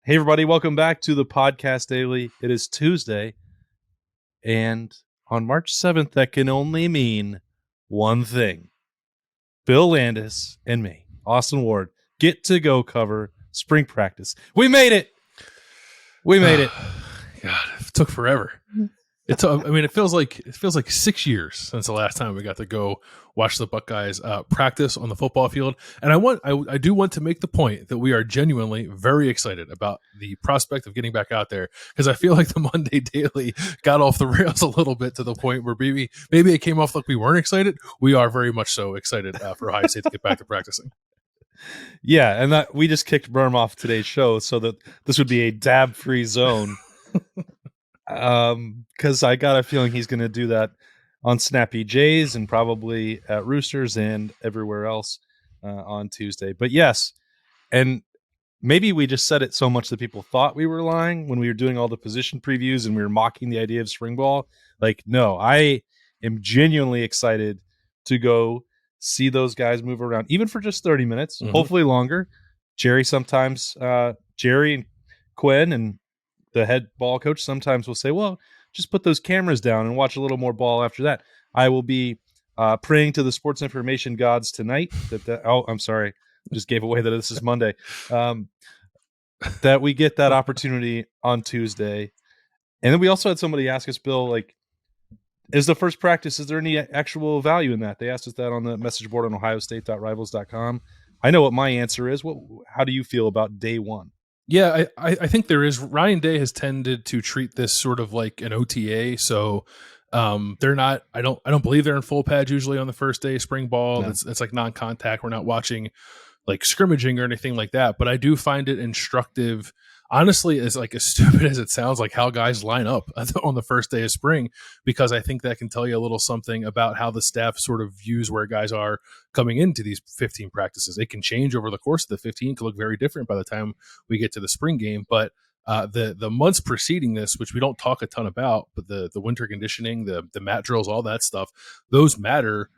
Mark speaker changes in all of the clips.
Speaker 1: Hey, everybody, welcome back to the Podcast Daily. It is Tuesday, and on March 7th, that can only mean one thing. Bill Landis and me, Austin Ward, get to go cover spring practice. We made it! We made it.
Speaker 2: God, it took forever. It feels like 6 years since the last time we got to go watch the Buckeyes practice on the football field. And I do want to make the point that we are genuinely very excited about the prospect of getting back out there, because I feel like the Monday Daily got off the rails a little bit to the point where maybe it came off like we weren't excited. We are very much so excited for Ohio State to get back to practicing.
Speaker 1: Yeah, and that we just kicked Berm off today's show so that this would be a dab-free zone. Because I got a feeling he's going to do that on Snappy Jays and probably at Roosters and everywhere else on Tuesday. But yes, and maybe we just said it so much that people thought we were lying when we were doing all the position previews and we were mocking the idea of spring ball. Like, no, I am genuinely excited to go see those guys move around, even for just 30 minutes, hopefully longer. Jerry and Quinn and the head ball coach sometimes will say, well, just put those cameras down and watch a little more ball after that. I will be praying to the sports information gods tonight I'm sorry, just gave away that this is Monday, that we get that opportunity on Tuesday. And then we also had somebody ask us, Bill, like, is the first practice, is there any actual value in that? They asked us that on the message board on ohiostate.rivals.com. I know what my answer is. How do you feel about day one?
Speaker 2: Yeah, I think there is. Ryan Day has tended to treat this sort of like an OTA, so they're not. I don't believe they're in full pads usually on the first day of spring ball. No. It's like non-contact. We're not watching like scrimmaging or anything like that. But I do find it instructive. Honestly, as stupid as it sounds, like how guys line up on the first day of spring, because I think that can tell you a little something about how the staff sort of views where guys are coming into these 15 practices. It can change over the course of the 15, can look very different by the time we get to the spring game. But the months preceding this, which we don't talk a ton about, but the winter conditioning, the mat drills, all that stuff, those matter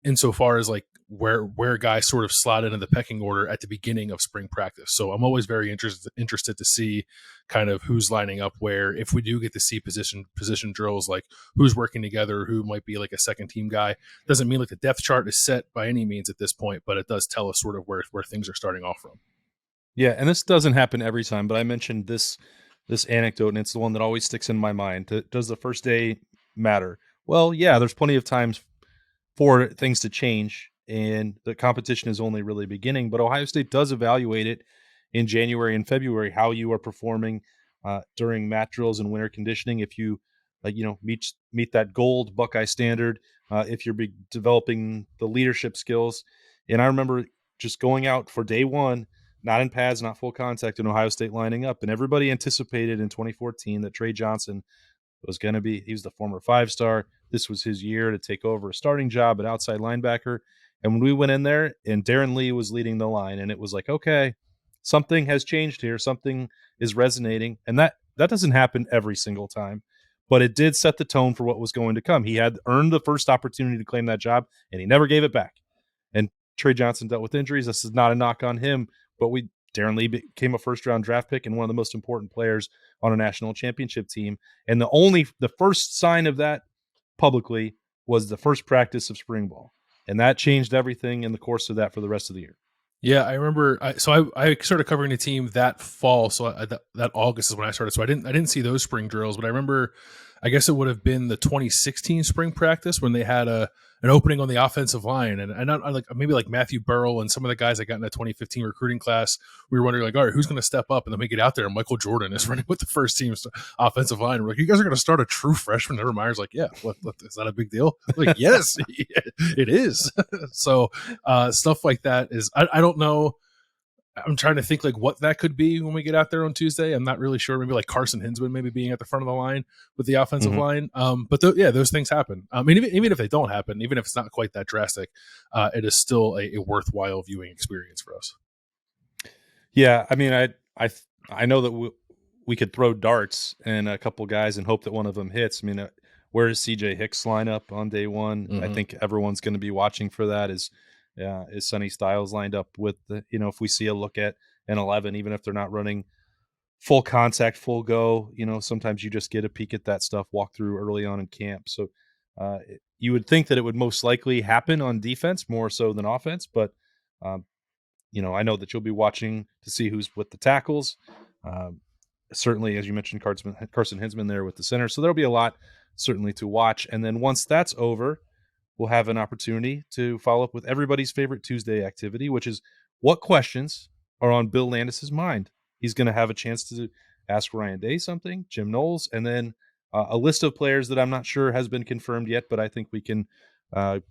Speaker 2: insofar as like where guys sort of slot into the pecking order at the beginning of spring practice. So I'm always very interested to see kind of who's lining up where, if we do get to see position drills, like who's working together, who might be like a second team guy. Doesn't mean like the depth chart is set by any means at this point, but it does tell us sort of where things are starting off from.
Speaker 1: Yeah, and this doesn't happen every time, but I mentioned this anecdote, and it's the one that always sticks in my mind. Does the first day matter? Well, yeah, there's plenty of times for things to change, and the competition is only really beginning. But Ohio State does evaluate it in January and February, how you are performing during mat drills and winter conditioning. If you meet that gold Buckeye standard, if you're developing the leadership skills. And I remember just going out for day one, not in pads, not full contact, in Ohio State lining up, and everybody anticipated in 2014 that Trey Johnson was going to be, he was the former 5-star. This was his year to take over a starting job at outside linebacker. And when we went in there and Darren Lee was leading the line, and it was like, okay, something has changed here. Something is resonating. And that doesn't happen every single time, but it did set the tone for what was going to come. He had earned the first opportunity to claim that job, and he never gave it back. And Trey Johnson dealt with injuries. This is not a knock on him, but Darren Lee became a first-round draft pick and one of the most important players on a national championship team. And the first sign of that publicly was the first practice of spring ball. And that changed everything in the course of that for the rest of the year.
Speaker 2: Yeah, I remember. I started covering the team that fall. So that August is when I started. So I didn't see those spring drills, but I remember, I guess it would have been the 2016 spring practice when they had an opening on the offensive line, and maybe like Matthew Burrell and some of the guys that got in that 2015 recruiting class. We were wondering like, all right, who's going to step up? And then we get out there, and Michael Jordan is running with the first team's offensive line. We're like, you guys are going to start a true freshman? And Meyer's like, yeah, what is that a big deal? Like, yes, it is. So stuff like that is, I don't know. I'm trying to think like what that could be when we get out there on Tuesday. I'm not really sure. Maybe like Carson Hinsman maybe being at the front of the line with the offensive line. But those things happen. I mean, even if they don't happen, even if it's not quite that drastic, it is still a worthwhile viewing experience for us.
Speaker 1: Yeah, I mean, I know that we could throw darts and a couple guys and hope that one of them hits. I mean, where does CJ Hicks line up on day one? I think everyone's going to be watching for that. Is Sonny Styles lined up with if we see a look at an 11, even if they're not running full contact, full go. Sometimes you just get a peek at that stuff, walk through early on in camp. So you would think that it would most likely happen on defense more so than offense, but um, I know that you'll be watching to see who's with the tackles. Certainly, as you mentioned, Carson Hinsman there with the center. So there'll be a lot certainly to watch. And then once that's over, we'll have an opportunity to follow up with everybody's favorite Tuesday activity, which is what questions are on Bill Landis's mind. He's going to have a chance to ask Ryan Day something, Jim Knowles, and then a list of players that I'm not sure has been confirmed yet, but I think we can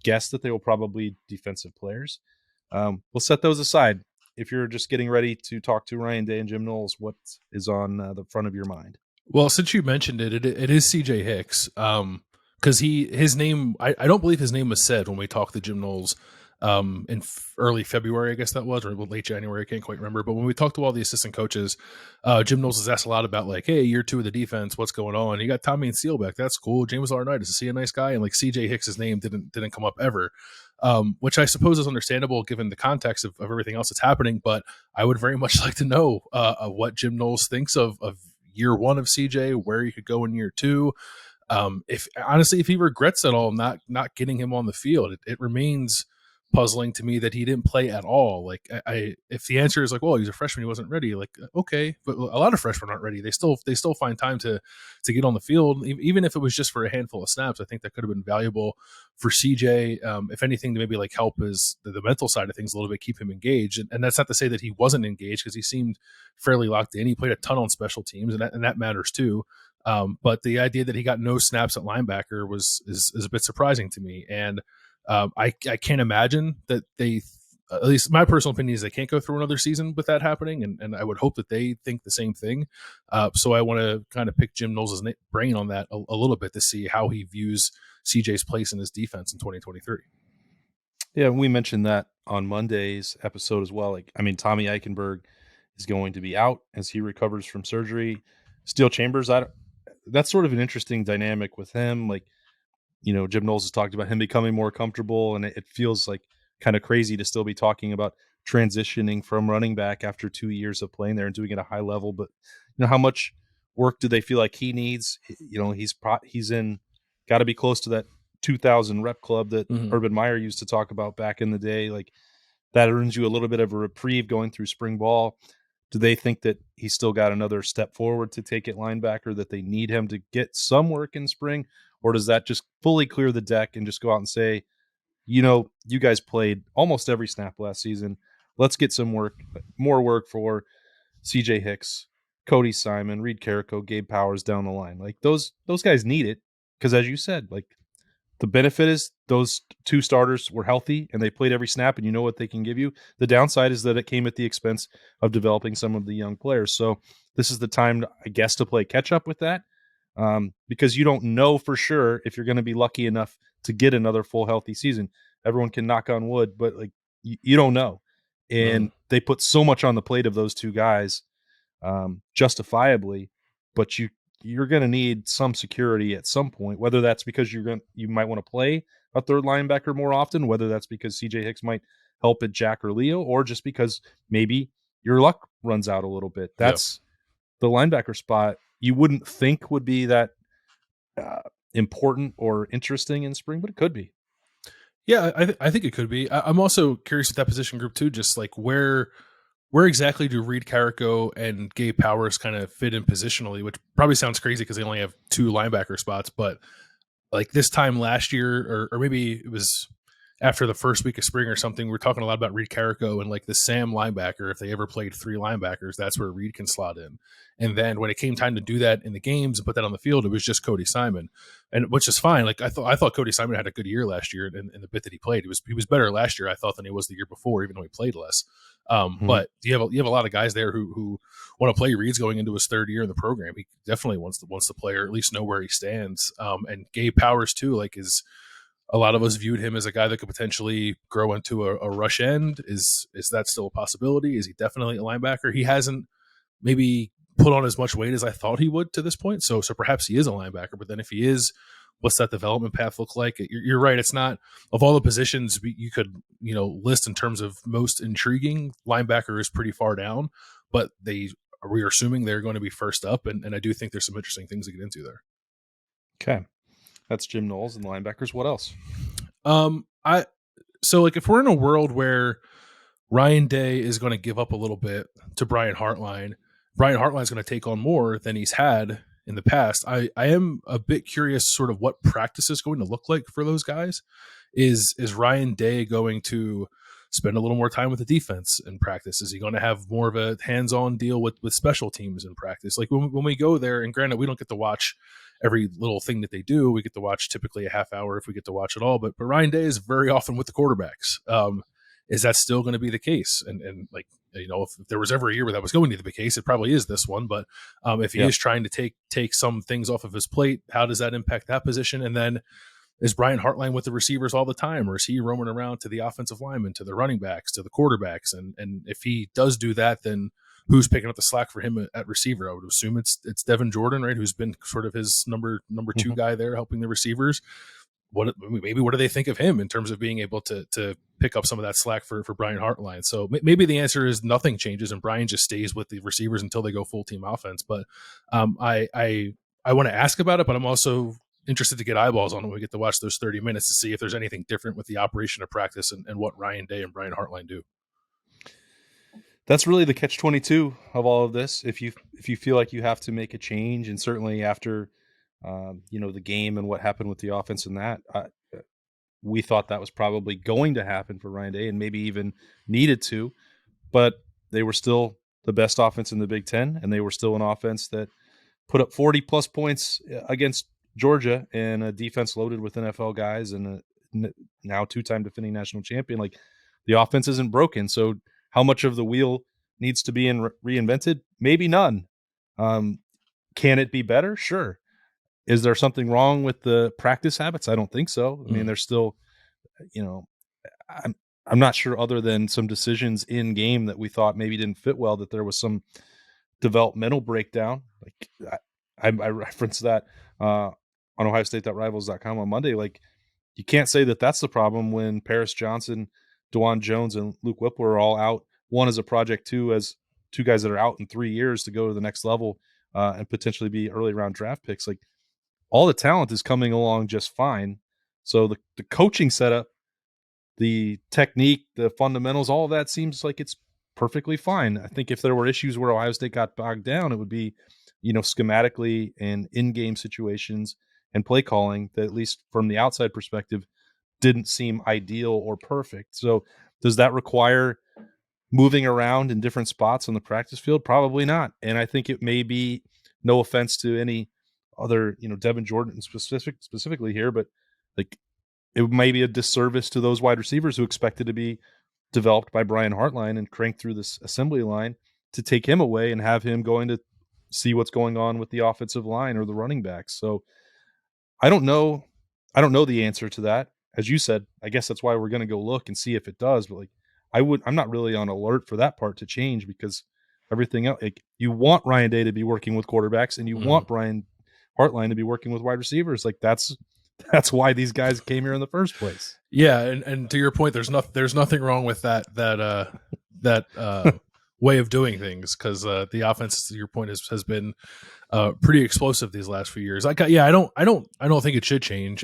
Speaker 1: guess that they will probably be defensive players. We'll set those aside. If you're just getting ready to talk to Ryan Day and Jim Knowles, what is on the front of your mind?
Speaker 2: Well, since you mentioned it is CJ Hicks. Because his name, I don't believe his name was said when we talked to Jim Knowles in early February, I guess that was, or late January, I can't quite remember. But when we talked to all the assistant coaches, Jim Knowles has asked a lot about like, hey, year 2 of the defense, what's going on? You got Tommy and Steele back, that's cool. James Laurinaitis, is he a nice guy? And like CJ Hicks' name didn't come up ever, which I suppose is understandable given the context of everything else that's happening. But I would very much like to know what Jim Knowles thinks of year 1 of CJ, where he could go in year 2. If he regrets at all not getting him on the field, it remains puzzling to me that he didn't play at all. Like if the answer is like, well, he's a freshman, he wasn't ready. Like, okay, but a lot of freshmen aren't ready. They still find time to get on the field, even if it was just for a handful of snaps. I think that could have been valuable for CJ. If anything, to maybe like help his the mental side of things a little bit, keep him engaged. And that's not to say that he wasn't engaged, because he seemed fairly locked in. He played a ton on special teams, and that matters too. But the idea that he got no snaps at linebacker is a bit surprising to me. And I can't imagine that they, at least my personal opinion is, they can't go through another season with that happening. And I would hope that they think the same thing. So I want to kind of pick Jim Knowles' brain on that a little bit to see how he views CJ's place in his defense in 2023.
Speaker 1: Yeah, we mentioned that on Monday's episode as well. Tommy Eichenberg is going to be out as he recovers from surgery. Steel Chambers, that's sort of an interesting dynamic with him. Jim Knowles has talked about him becoming more comfortable, and it feels like kind of crazy to still be talking about transitioning from running back after 2 years of playing there and doing it at a high level. But how much work do they feel like he needs? He's in got to be close to that 2,000 rep club that Urban Meyer used to talk about back in the day. Like, that earns you a little bit of a reprieve going through spring ball. Do they think that he's still got another step forward to take at linebacker, that they need him to get some work in spring? Or does that just fully clear the deck and just go out and say, you guys played almost every snap last season. Let's get some more work for CJ Hicks, Cody Simon, Reed Carrico, Gabe Powers down the line. Like, those guys need it, because as you said, like, the benefit is those 2 starters were healthy and they played every snap, and you know what they can give you. The downside is that it came at the expense of developing some of the young players. So this is the time, I guess, to play catch up with that, because you don't know for sure if you're going to be lucky enough to get another full healthy season. Everyone can knock on wood, but like, you don't know. And they put so much on the plate of those 2 guys, justifiably, but you're going to need some security at some point, whether that's because you might want to play a third linebacker more often, whether that's because CJ Hicks might help at Jack or Leo, or just because maybe your luck runs out a little bit. That's the linebacker spot you wouldn't think would be that important or interesting in spring, but it could be.
Speaker 2: Yeah, I think it could be. I'm also curious with that position group too, just like where exactly do Reed Carrico and Gabe Powers kind of fit in positionally, which probably sounds crazy because they only have 2 linebacker spots. But like this time last year, or maybe it was after the first week of spring or something, we're talking a lot about Reed Carrico and like the Sam linebacker. If they ever played 3 linebackers, that's where Reed can slot in. And then when it came time to do that in the games and put that on the field, it was just Cody Simon, and which is fine. Like I thought Cody Simon had a good year last year in the bit that he played. He was better last year, I thought, than he was the year before, even though he played less. But you have a lot of guys there who want to play. Reed's going into his 3rd year in the program. He definitely wants to play, or at least know where he stands. And Gabe Powers too, like, is a lot of us viewed him as a guy that could potentially grow into a rush end. Is that still a possibility? Is he definitely a linebacker? He hasn't maybe put on as much weight as I thought he would to this point. So perhaps he is a linebacker. But then if he is, what's that development path look like? You're right. It's not, of all the positions you could list in terms of most intriguing, linebacker is pretty far down, but they we are assuming they're going to be first up, and I do think there's some interesting things to get into there.
Speaker 1: Okay, that's Jim Knowles and the linebackers. What else?
Speaker 2: So like if we're in a world where Ryan Day is going to give up a little bit to Brian Hartline is going to take on more than he's had in the past. I am a bit curious sort of what practice is going to look like for those guys. Is Ryan Day going to spend a little more time with the defense in practice? Is he going to have more of a hands-on deal with special teams in practice? Like when we go there, and granted, we don't get to watch every little thing that they do. We get to watch typically a half hour if we get to watch it all. But Ryan Day is very often with the quarterbacks. Is that still going to be the case? And like, you know, if there was ever a year where that was going to be the case, it probably is this one. But if he is trying to take some things off of his plate, how does that impact that position? And then is Brian Hartline with the receivers all the time, or is he roaming around to the offensive linemen, to the running backs, to the quarterbacks? And if he does do that, then who's picking up the slack for him at receiver? I would assume it's Devin Jordan, right? Who's been sort of his number two guy there, helping the receivers. What do they think of him in terms of being able to pick up some of that slack for Brian Hartline? So maybe the answer is nothing changes and Brian just stays with the receivers until they go full team offense. But I want to ask about it, but I'm also interested to get eyeballs on when we get to watch those 30 minutes to see if there's anything different with the operation of practice and what Ryan Day and Brian Hartline do.
Speaker 1: That's really the catch-22 of all of this. If you feel like you have to make a change, and certainly after the game and what happened with the offense and that, we thought that was probably going to happen for Ryan Day and maybe even needed to, but they were still the best offense in the Big Ten, and they were still an offense that put up 40-plus points against Georgia and a defense loaded with NFL guys and a now two-time defending national champion. Like, the offense isn't broken, so how much of the wheel needs to be reinvented? Maybe none. Can it be better? Sure. Is there something wrong with the practice habits? I don't think so. I mean, there's still, I'm not sure, other than some decisions in game that we thought maybe didn't fit well, that there was some developmental breakdown. Like I referenced that on OhioState.Rivals.com on Monday. Like, you can't say that that's the problem when Paris Johnson, DeJuan Jones, and Luke Whipple are all out. One is a project, two as two guys that are out in 3 years to go to the next level and potentially be early round draft picks. Like, all the talent is coming along just fine. So the coaching setup, the technique, the fundamentals, all of that seems like it's perfectly fine. I think if there were issues where Ohio State got bogged down, it would be, schematically and in-game situations and play calling that, at least from the outside perspective, didn't seem ideal or perfect. So does that require moving around in different spots on the practice field? Probably not. And I think it may be, no offense to any other, Devin Jordan specifically here, but like, it may be a disservice to those wide receivers who expected to be developed by Brian Hartline and cranked through this assembly line, to take him away and have him going to see what's going on with the offensive line or the running backs. So I don't know the answer to that. As you said, I guess that's why we're going to go look and see if it does. But like, I'm not really on alert for that part to change, because everything else, like, you want Ryan Day to be working with quarterbacks and you want Brian Hartline to be working with wide receivers. Like, that's why these guys came here in the first place.
Speaker 2: Yeah. And to your point, there's nothing wrong with that way of doing things, because the offense, to your point, has been pretty explosive these last few years. I don't think it should change.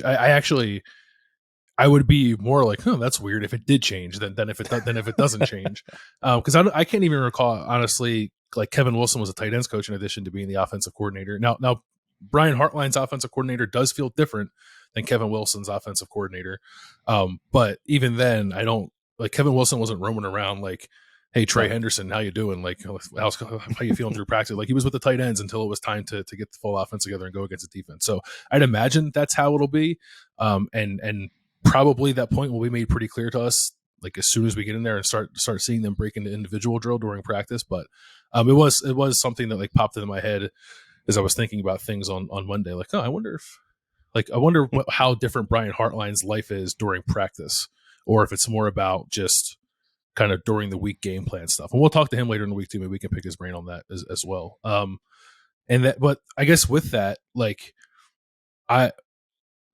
Speaker 2: I would be more like, that's weird if it did change than if it doesn't change. Because I can't even recall, honestly, like, Kevin Wilson was a tight ends coach in addition to being the offensive coordinator. Now Brian Hartline's offensive coordinator does feel different than Kevin Wilson's offensive coordinator. But even then, I don't, like, Kevin Wilson wasn't roaming around like, hey, Trey Henderson, how you doing? Like, how you feeling through practice? Like, he was with the tight ends until it was time to get the full offense together and go against the defense. So I'd imagine that's how it'll be. And probably that point will be made pretty clear to us, like, as soon as we get in there and start seeing them break into individual drill during practice. But it was something that, like, popped into my head as I was thinking about things on Monday. Like, I wonder how different Brian Hartline's life is during practice, or if it's more about just kind of during the week game plan stuff. And we'll talk to him later in the week too. Maybe we can pick his brain on that as well. But I guess with that, like,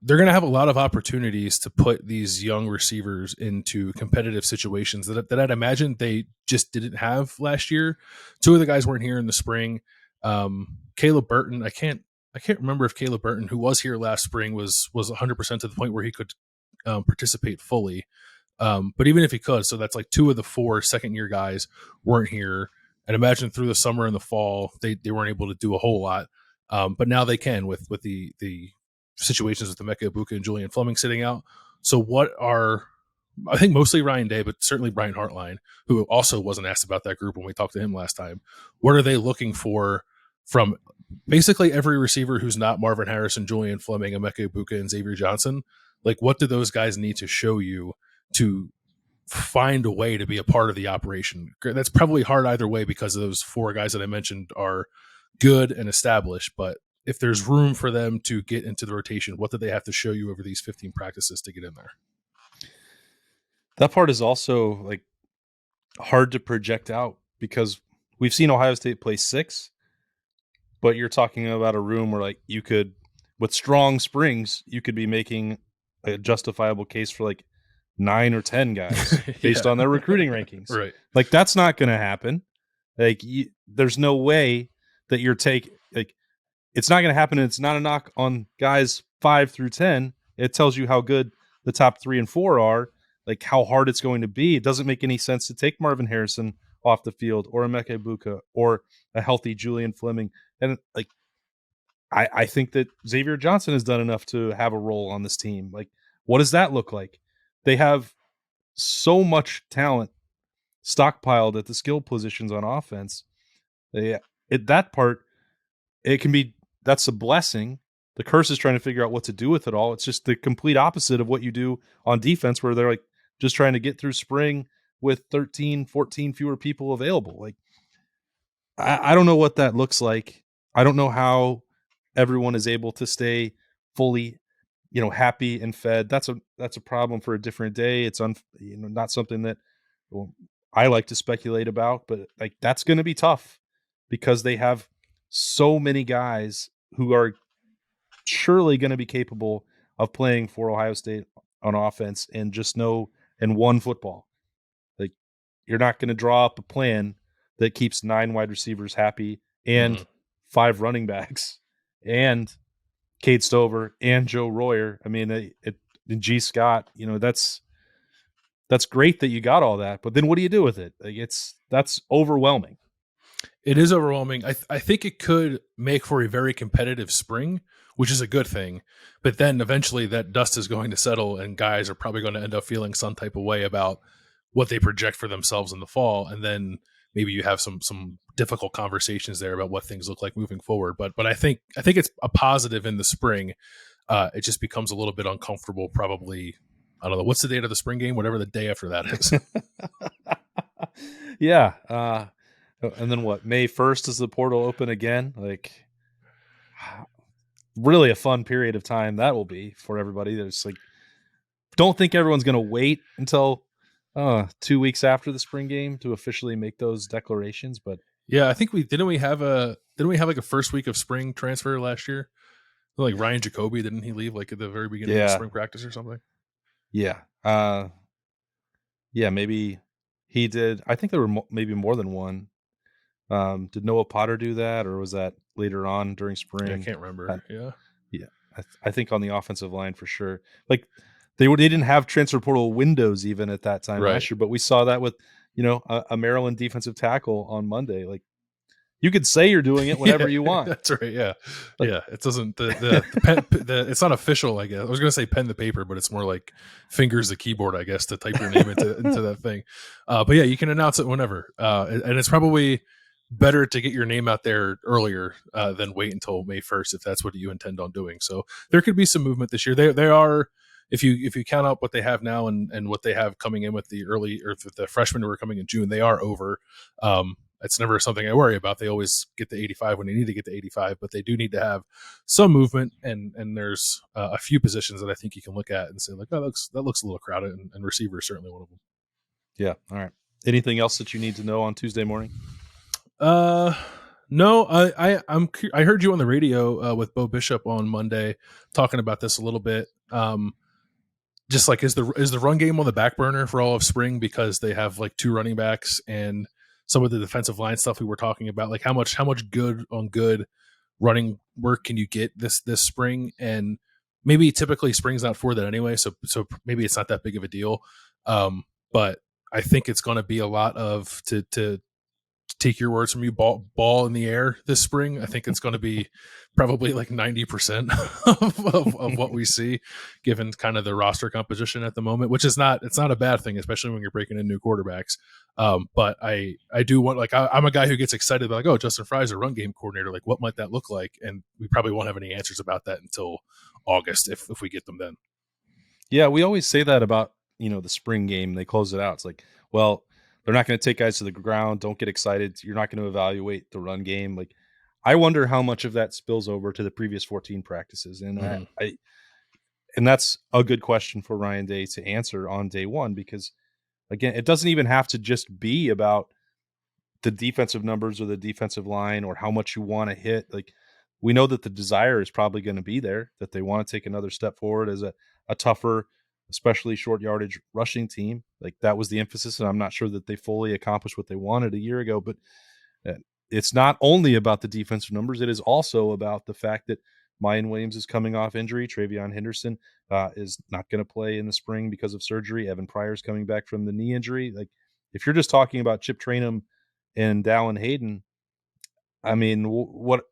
Speaker 2: they're going to have a lot of opportunities to put these young receivers into competitive situations that I'd imagine they just didn't have last year. Two of the guys weren't here in the spring. Caleb Burton, I can't remember if Caleb Burton, who was here last spring, was 100% to the point where he could participate fully. But even if he could, so that's like two of the four second-year guys weren't here. And imagine through the summer and the fall, they weren't able to do a whole lot. But now they can with the situations with Emeka Ibuka and Julian Fleming sitting out. So what are, I think mostly Ryan Day, but certainly Brian Hartline, who also wasn't asked about that group when we talked to him last time. What are they looking for from basically every receiver who's not Marvin Harrison, Julian Fleming, Emeka Ibuka, and Xavier Johnson? Like, what do those guys need to show you to find a way to be a part of the operation? That's probably hard either way because those four guys that I mentioned are good and established, but if there's room for them to get into the rotation, what do they have to show you over these 15 practices to get in there?
Speaker 1: That part is also like hard to project out because we've seen Ohio State play 6, but you're talking about a room where like you could, with strong springs, you could be making a justifiable case for like 9 or 10 guys based on their recruiting rankings.
Speaker 2: Right.
Speaker 1: Like that's not going to happen. Like there's no way that it's not going to happen. And it's not a knock on guys 5 through 10. It tells you how good the top 3 and 4 are, like how hard it's going to be. It doesn't make any sense to take Marvin Harrison off the field or Emeka Ibuka or a healthy Julian Fleming. And like, I think that Xavier Johnson has done enough to have a role on this team. Like, what does that look like? They have so much talent stockpiled at the skill positions on offense. That part, that's a blessing. The curse is trying to figure out what to do with it all. It's just the complete opposite of what you do on defense, where they're like just trying to get through spring with 13, 14 fewer people available. Like, I don't know what that looks like. I don't know how everyone is able to stay fully, happy and fed. That's a problem for a different day. It's not something that I like to speculate about, but like that's going to be tough because they have so many guys who are surely going to be capable of playing for Ohio State on offense and one football. Like, you're not going to draw up a plan that keeps 9 wide receivers happy and 5 running backs and Cade Stover and Joe Royer. I mean, and G. Scott, that's great that you got all that, but then what do you do with it? Like, that's overwhelming.
Speaker 2: It is overwhelming. I think it could make for a very competitive spring, which is a good thing. But then eventually that dust is going to settle and guys are probably going to end up feeling some type of way about what they project for themselves in the fall. And then maybe you have some difficult conversations there about what things look like moving forward. But I think it's a positive in the spring. It just becomes a little bit uncomfortable probably. I don't know. What's the date of the spring game? Whatever the day after that is.
Speaker 1: Yeah. And then what? May 1st is the portal open again? Like, really a fun period of time that will be for everybody. There's like, don't think everyone's going to wait until 2 weeks after the spring game to officially make those declarations. But
Speaker 2: yeah, I think didn't we have like a first week of spring transfer last year? Like Ryan Jacoby, didn't he leave like at the very beginning of the spring practice or something?
Speaker 1: Yeah. Maybe he did. I think there were maybe more than one. Did Noah Potter do that, or was that later on during spring?
Speaker 2: Yeah, I can't remember.
Speaker 1: Yeah. I think on the offensive line for sure. Like they didn't have transfer portal windows even at that time last year, but we saw that with a Maryland defensive tackle on Monday. Like, you could say you're doing it whenever you want.
Speaker 2: That's right. Yeah. It doesn't, the pen, it's not official, I guess. I was going to say pen the paper, but it's more like fingers the keyboard, I guess, to type your name into that thing. But yeah, you can announce it whenever. And it's probably better to get your name out there earlier than wait until May 1st, if that's what you intend on doing. So there could be some movement this year. They are, if you count up what they have now and what they have coming in with the the freshmen who are coming in June, they are over. It's never something I worry about. They always get the 85 when they need to get the 85, but they do need to have some movement. And there's a few positions that I think you can look at and say like, oh, that looks a little crowded, and receiver is certainly one of them.
Speaker 1: Yeah. All right. Anything else that you need to know on Tuesday morning?
Speaker 2: No, I heard you on the radio with Bo Bishop on Monday talking about this a little bit. Just like is the run game on the back burner for all of spring because they have like two running backs and some of the defensive line stuff we were talking about. Like how much good on good running work can you get this spring? And maybe typically spring's not for that anyway, so maybe it's not that big of a deal. But I think it's going to be a lot of to take your words from you, ball in the air this spring. I think it's going to be probably like 90% of what we see, given kind of the roster composition at the moment, which is it's not a bad thing, especially when you're breaking in new quarterbacks. But I do want, like, I'm a guy who gets excited, like, oh, Justin Fry's a run game coordinator. Like, what might that look like? And we probably won't have any answers about that until August if we get them then.
Speaker 1: Yeah, we always say that about, the spring game. They close it out. It's like, well, they're not going to take guys to the ground. Don't get excited. You're not going to evaluate the run game. Like, I wonder how much of that spills over to the previous 14 practices. And and that's a good question for Ryan Day to answer on day one, because again, it doesn't even have to just be about the defensive numbers or the defensive line or how much you want to hit. Like, we know that the desire is probably going to be there, that they want to take another step forward as a tougher, especially short yardage rushing team. Like, that was the emphasis, and I'm not sure that they fully accomplished what they wanted a year ago. But it's not only about the defensive numbers. It is also about the fact that Mayan Williams is coming off injury. Travion Henderson is not going to play in the spring because of surgery. Evan Pryor's coming back from the knee injury. Like, if you're just talking about Chip Trayanum and Dallin Hayden, I mean,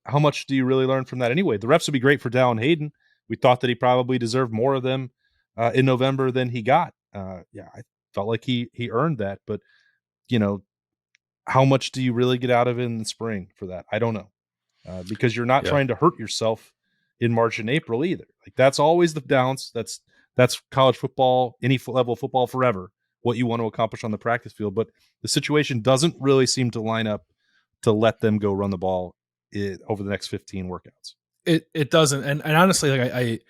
Speaker 1: how much do you really learn from that anyway? The refs would be great for Dallin Hayden. We thought that he probably deserved more of them in November than he got. Yeah, I felt like he earned that. But, how much do you really get out of it in the spring for that? I don't know. Because you're not trying to hurt yourself in March and April either. Like, that's always the balance. That's college football, any level of football forever, what you want to accomplish on the practice field. But the situation doesn't really seem to line up to let them go run the ball over the next 15 workouts.
Speaker 2: It doesn't. And honestly, like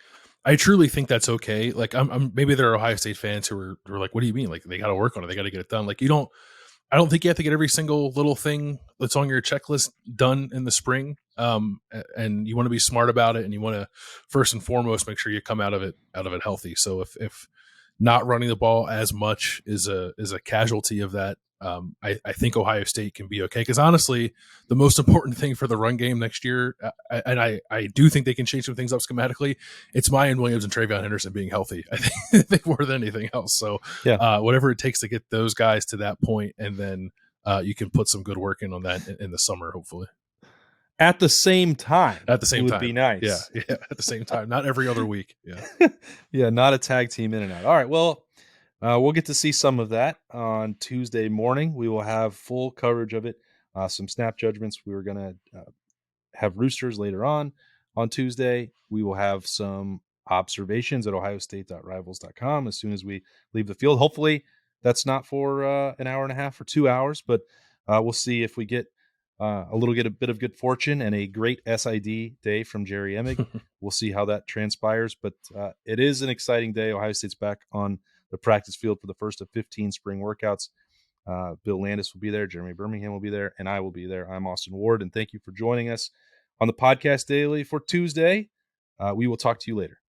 Speaker 2: I truly think that's okay. Like I'm maybe there are Ohio State fans who are like, what do you mean? Like, they got to work on it. They got to get it done. Like, I don't think you have to get every single little thing that's on your checklist done in the spring. And you want to be smart about it, and you want to first and foremost make sure you come out of it healthy. So if not running the ball as much is a casualty of that, I think Ohio State can be okay. Because honestly, the most important thing for the run game next year, and I do think they can change some things up schematically, it's Mayan Williams and Travion Henderson being healthy. I think more than anything else. So whatever it takes to get those guys to that point, and then you can put some good work in on that in the summer, hopefully.
Speaker 1: At the same time.
Speaker 2: At the same time.
Speaker 1: It would be nice.
Speaker 2: Yeah, at the same time. Not every other week. Yeah.
Speaker 1: Yeah, not a tag team in and out. All right, well, we'll get to see some of that on Tuesday morning. We will have full coverage of it. Some snap judgments. We were going to have Roosters later on Tuesday. We will have some observations at ohiostate.rivals.com as soon as we leave the field. Hopefully that's not for an hour and a half or 2 hours, but we'll see if we get a bit of good fortune and a great SID day from Jerry Emig. We'll see how that transpires, but it is an exciting day. Ohio State's back on the practice field for the first of 15 spring workouts. Bill Landis will be there. Jeremy Birmingham will be there, and I will be there. I'm Austin Ward, and thank you for joining us on the podcast daily for Tuesday. We will talk to you later.